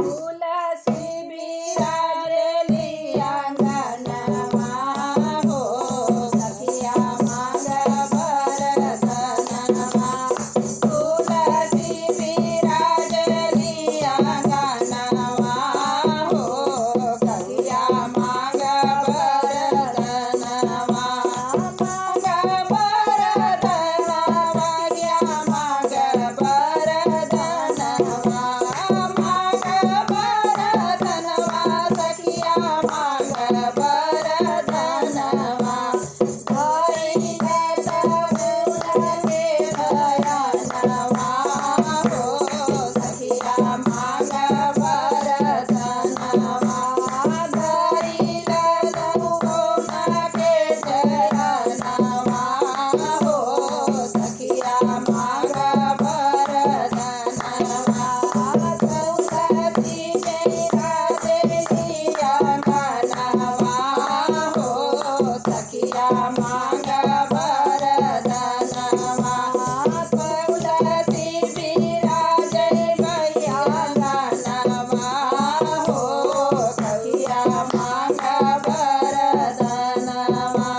तुलसी बिराजली आंगनमा हो सखिया मांग वरदानमा। तुलसी बिराजली आंगनमा हो सखिया मांग वरदानमा। मांग वरदानमा या मांग वरदानमा। मांग वरदानमा सखिया मांग वरदानमा। धइले तबुल के भयनवा हो सखिया मांग वरदानमा। धइले तबुल के चरणवा हो सखिया मांग वरदानमा। तुलसी बिराजली आंगनमा हो सखिया मांग वरदानमा। तुलसी बिराजली आंगनमा हो सखिया मांग वरदानमा।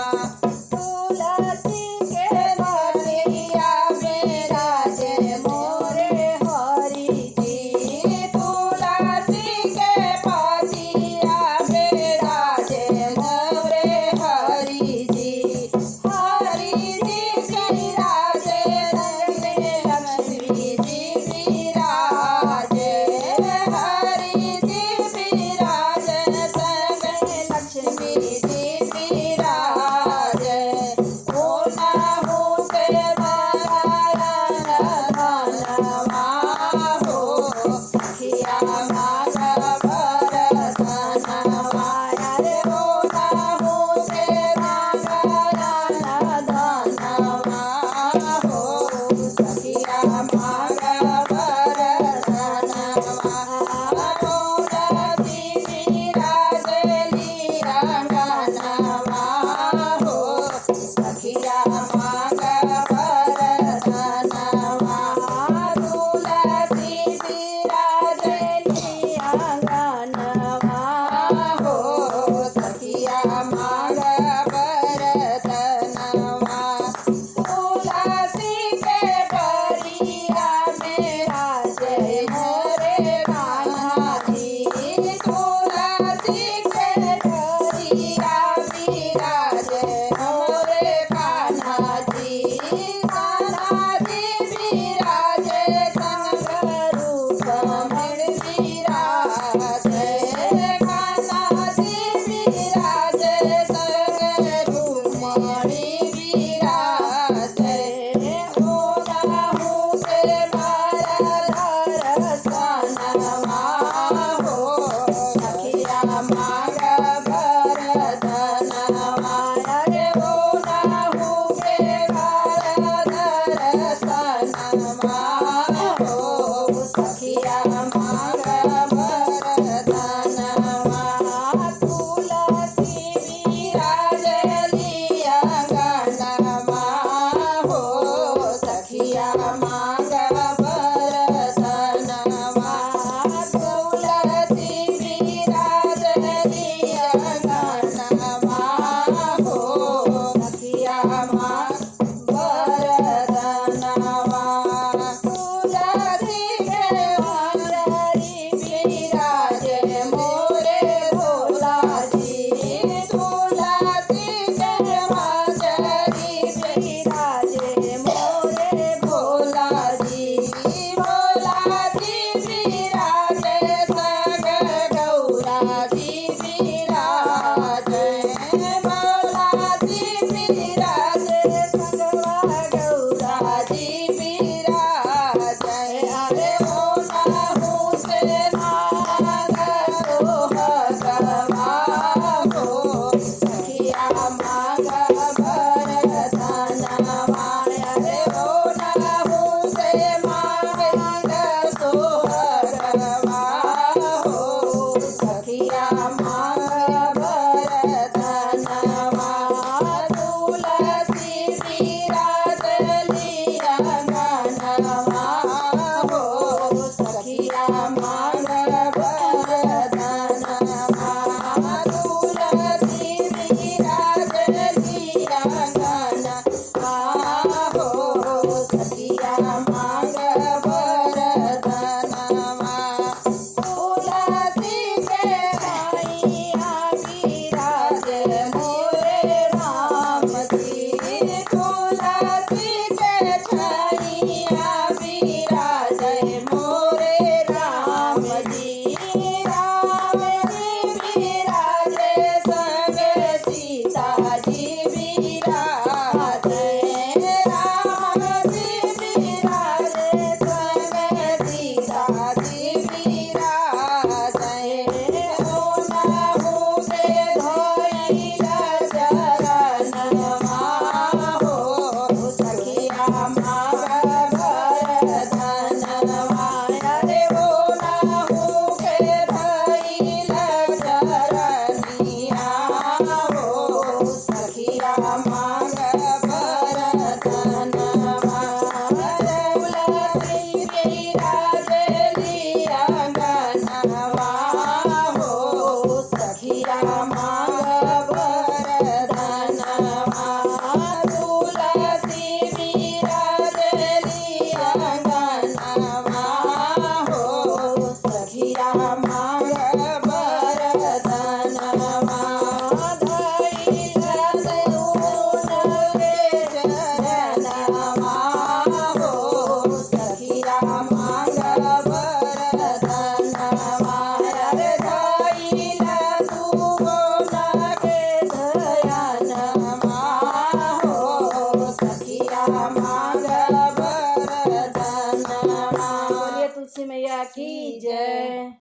तुलसी के बगिया बिराजे मोरे हरि जी। तुलसी के पतिया बिराजे मोरे हरि जी। हरि जी बिराजे संगे लक्ष्मी जी बिराजे। हरि जी बिराजे संगे लक्ष्मी जी बिराजे। ओनाहु से वरदानवा हो सखिया मांग वरदानवा। अरे ओनाहु से वरदानवा हो सखिया मांग वरदानवा। तुलसी बिराजली आंगनमा हो सखिया मांग वरदानवा। तुलसी बिराजली आंगनमा हो सखिया मांग वरदानवा। तुलसी के बगिया बिराजे मोरे कान्हा जी। तुलसी के बगिया बिराजे मोरे कान्हा जी। कान्हा जी बिराजे संग रूपमणि बिराजे। कान्हा जी बिराजे संग रूपमणि बिराजे। ओनाहु से वरदर्शनवा हो सखिया मांग वरदानवा। अरे ओनाहु के वरदर्शनवा हो सखिया मांग वरदानवा। तुलसी बिराजली आंगनमा हो सखिया मांग वरदानवा। तुलसी बिराजली आंगनमा हो सखिया मांग वरदानवा। तुलसी के मंजरी बिराजे मोरे भोला जी। तुलसी के मंजरी बिराजे मोरे भोला जी। भोला जी बिराजे संग गौरा जी बिराजे। भोला जी बिराजे संग गौरा जी बिराजे। अरे ओनाहु से नाग सोहगवा हो सखिया मांग वरदानवा। अरे ओनाहु से मांग सोहगवा जय।